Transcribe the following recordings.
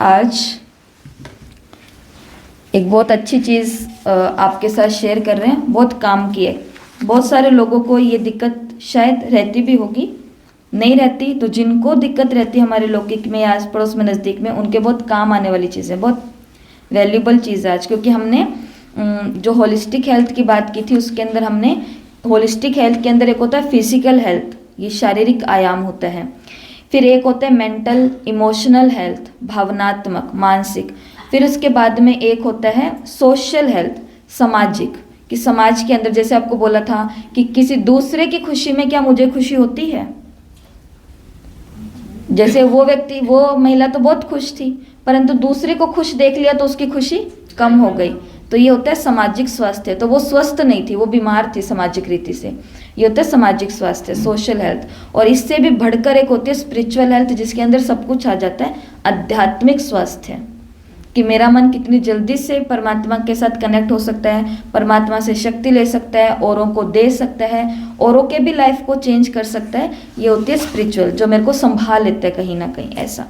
आज एक बहुत अच्छी चीज़ आपके साथ शेयर कर रहे हैं, बहुत काम की है। बहुत सारे लोगों को ये दिक्कत शायद रहती भी होगी, नहीं रहती तो जिनको दिक्कत रहती है हमारे लौकिक में या आस पड़ोस में नज़दीक में, उनके बहुत काम आने वाली चीज़ है, बहुत वैल्यूबल चीज़ है आज। क्योंकि हमने जो होलिस्टिक हेल्थ की बात की थी उसके अंदर हमने होलिस्टिक हेल्थ के अंदर एक होता है फिजिकल हेल्थ, ये शारीरिक आयाम होता है। फिर एक होता है मेंटल इमोशनल हेल्थ, भावनात्मक मानसिक। फिर उसके बाद में एक होता है सोशल हेल्थ, सामाजिक, कि समाज के अंदर जैसे आपको बोला था कि किसी दूसरे की खुशी में क्या मुझे खुशी होती है। जैसे वो व्यक्ति, वो महिला तो बहुत खुश थी, परंतु दूसरे को खुश देख लिया तो उसकी खुशी कम हो गई, तो ये होता है सामाजिक स्वास्थ्य। तो वो स्वस्थ नहीं थी, वो बीमार थी सामाजिक रीति से। ये होता है सामाजिक स्वास्थ्य, सोशल हेल्थ। और इससे भी बढ़कर एक होती है स्पिरिचुअल हेल्थ, जिसके अंदर सब कुछ आ जाता है, आध्यात्मिक स्वास्थ्य, कि मेरा मन कितनी जल्दी से परमात्मा के साथ कनेक्ट हो सकता है, परमात्मा से शक्ति ले सकता है, औरों को दे सकता है, औरों के भी लाइफ को चेंज कर सकता है। ये होती है स्पिरिचुअल, जो मेरे को संभाल लेता है कहीं ना कहीं ऐसा।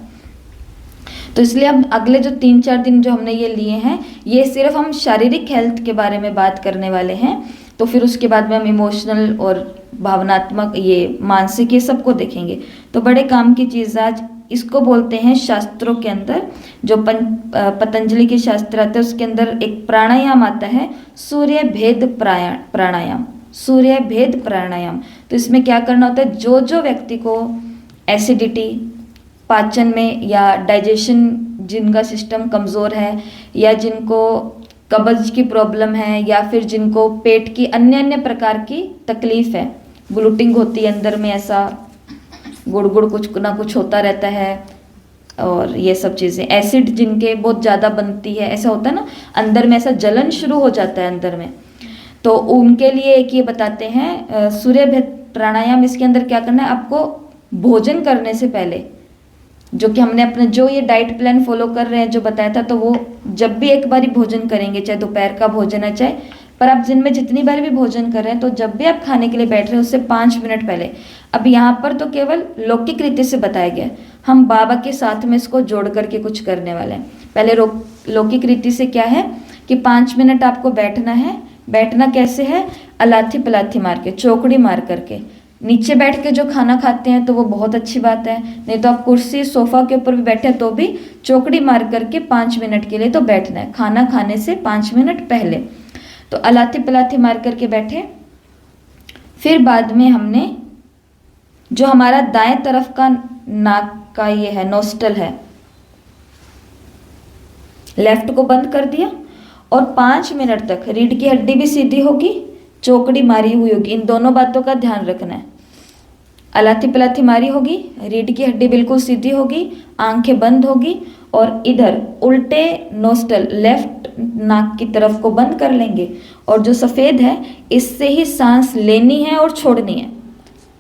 तो इसलिए अब अगले जो 3-4 दिन जो हमने ये लिए हैं, ये सिर्फ हम शारीरिक हेल्थ के बारे में बात करने वाले हैं। तो फिर उसके बाद में हम इमोशनल और भावनात्मक, ये मानसिक, ये सबको देखेंगे। तो बड़े काम की चीज़ आज, इसको बोलते हैं शास्त्रों के अंदर, जो पतंजलि के शास्त्र आते हैं उसके अंदर एक प्राणायाम आता है, सूर्य भेद प्राणायाम, सूर्य भेद प्राणायाम। तो इसमें क्या करना होता है, जो जो व्यक्ति को एसिडिटी, पाचन में या डाइजेशन, जिनका सिस्टम कमज़ोर है, या जिनको कब्ज की प्रॉब्लम है, या फिर जिनको पेट की अन्य अन्य प्रकार की तकलीफ है, ब्लोटिंग होती है अंदर में, ऐसा गुड़ गुड़ कुछ ना कुछ होता रहता है, और ये सब चीज़ें, एसिड जिनके बहुत ज़्यादा बनती है, ऐसा होता है ना अंदर में, ऐसा जलन शुरू हो जाता है अंदर में, तो उनके लिए एक ये बताते हैं सूर्य भेद प्राणायाम। इसके अंदर क्या करना है, आपको भोजन करने से पहले, जो कि हमने अपने जो ये डाइट प्लान फॉलो कर रहे हैं जो बताया था, तो वो जब भी एक बारी भोजन करेंगे, चाहे दोपहर का भोजन है चाहे, पर आप दिन में जितनी बार भी भोजन कर रहे हैं, तो जब भी आप खाने के लिए बैठ रहे हैं उससे 5 मिनट पहले, अब यहाँ पर तो केवल लौकिक रीति से बताया गया, हम बाबा के साथ में इसको जोड़ करके कुछ करने वाले हैं। पहले लौकिक रीति से क्या है कि 5 मिनट आपको बैठना है। बैठना कैसे है, अलाथी पलाथी मार के, चौकड़ी मार करके। नीचे बैठ के जो खाना खाते हैं तो वो बहुत अच्छी बात है, नहीं तो आप कुर्सी सोफा के ऊपर भी बैठे तो भी चौकड़ी मार करके 5 मिनट के लिए तो बैठना है, खाना खाने से 5 मिनट पहले। तो अलाथी पलाथी मार करके बैठे। फिर बाद में हमने जो हमारा दाएं तरफ का नाक का ये है, नोस्टल है, लेफ्ट को बंद कर दिया, और 5 मिनट तक रीढ़ की हड्डी भी सीधी होगी, चौकड़ी मारी हुई होगी। इन दोनों बातों का ध्यान रखना है। अलाथी पलाथी मारी होगी, रीढ़ की हड्डी बिल्कुल सीधी होगी, आंखें बंद होगी, और इधर उल्टे नोस्टल, लेफ्ट नाक की तरफ को बंद कर लेंगे, और जो सफ़ेद है इससे ही सांस लेनी है और छोड़नी है,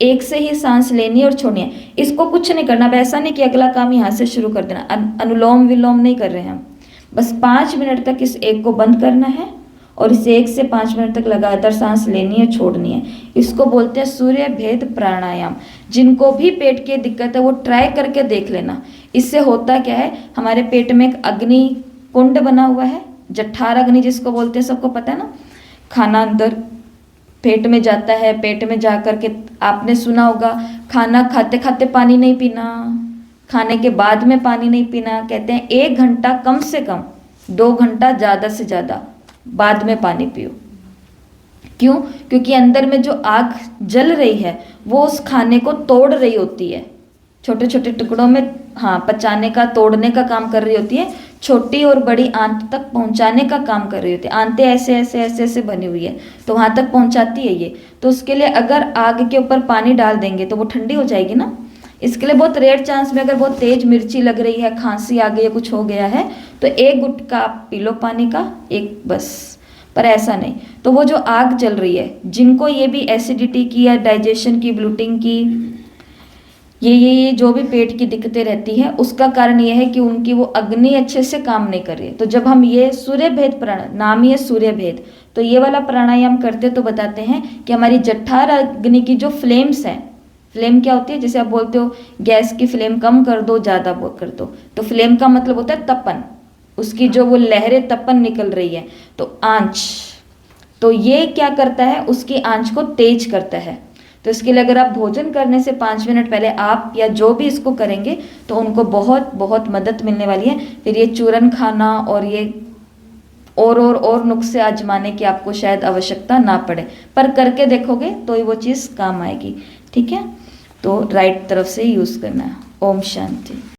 एक से ही सांस लेनी है और छोड़नी है। इसको कुछ नहीं करना, ऐसा नहीं कि अगला काम यहाँ से शुरू कर देना, अनुलोम विलोम नहीं कर रहे हैं हम, बस 5 मिनट तक इस एक को बंद करना है, और इसे 1 से 5 मिनट तक लगातार सांस लेनी है, छोड़नी है। इसको बोलते हैं सूर्य भेद प्राणायाम। जिनको भी पेट की दिक्कत है वो ट्राई करके देख लेना। इससे होता क्या है, हमारे पेट में एक अग्नि कुंड बना हुआ है, जठार अग्नि जिसको बोलते हैं, सबको पता है ना। खाना अंदर पेट में जाता है, पेट में जा करके आपने सुना होगा, खाना खाते खाते पानी नहीं पीना, खाने के बाद में पानी नहीं पीना। कहते हैं 1 घंटा कम से कम, 2 घंटा ज़्यादा से ज़्यादा बाद में पानी पियो। क्यों? क्योंकि अंदर में जो आग जल रही है वो उस खाने को तोड़ रही होती है, छोटे छोटे टुकड़ों में, हाँ, पचाने का, तोड़ने का काम कर रही होती है, छोटी और बड़ी आंत तक पहुंचाने का काम कर रही होती है। आंतें ऐसे ऐसे ऐसे ऐसे बनी हुई है, तो वहां तक पहुंचाती है ये। तो उसके लिए अगर आग के ऊपर पानी डाल देंगे तो वो ठंडी हो जाएगी ना। इसके लिए बहुत रेयर चांस में, अगर बहुत तेज मिर्ची लग रही है, खांसी आ गई है, कुछ हो गया है, तो 1 गुटका आप पी लो पानी का, एक बस। पर ऐसा नहीं, तो वो जो आग जल रही है, जिनको ये भी एसिडिटी की या डाइजेशन की, ब्लोटिंग की, ये जो भी पेट की दिक्कतें रहती है, उसका कारण ये है कि उनकी वो अग्नि अच्छे से काम नहीं कर रही है। तो जब हम ये सूर्य भेद प्राणायाम, नाम ही है सूर्य भेद, तो ये वाला प्राणायाम करते तो बताते हैं कि हमारी जठार अग्नि की जो फ्लेम्स हैं, फ्लेम क्या होती है, जैसे आप बोलते हो गैस की फ्लेम कम कर दो, ज़्यादा कर दो, तो फ्लेम का मतलब होता है तपन, उसकी जो वो लहरें तपन निकल रही है, तो आंच, तो ये क्या करता है, उसकी आंच को तेज करता है। तो इसके लिए अगर आप भोजन करने से 5 मिनट पहले आप या जो भी इसको करेंगे तो उनको बहुत बहुत मदद मिलने वाली है। फिर ये चूरन खाना और ये और नुस्खे आजमाने की आपको शायद आवश्यकता ना पड़े, पर करके देखोगे तो ही वो चीज़ काम आएगी। ठीक है, तो राइट तरफ से यूज़ करना है। ओम शांति।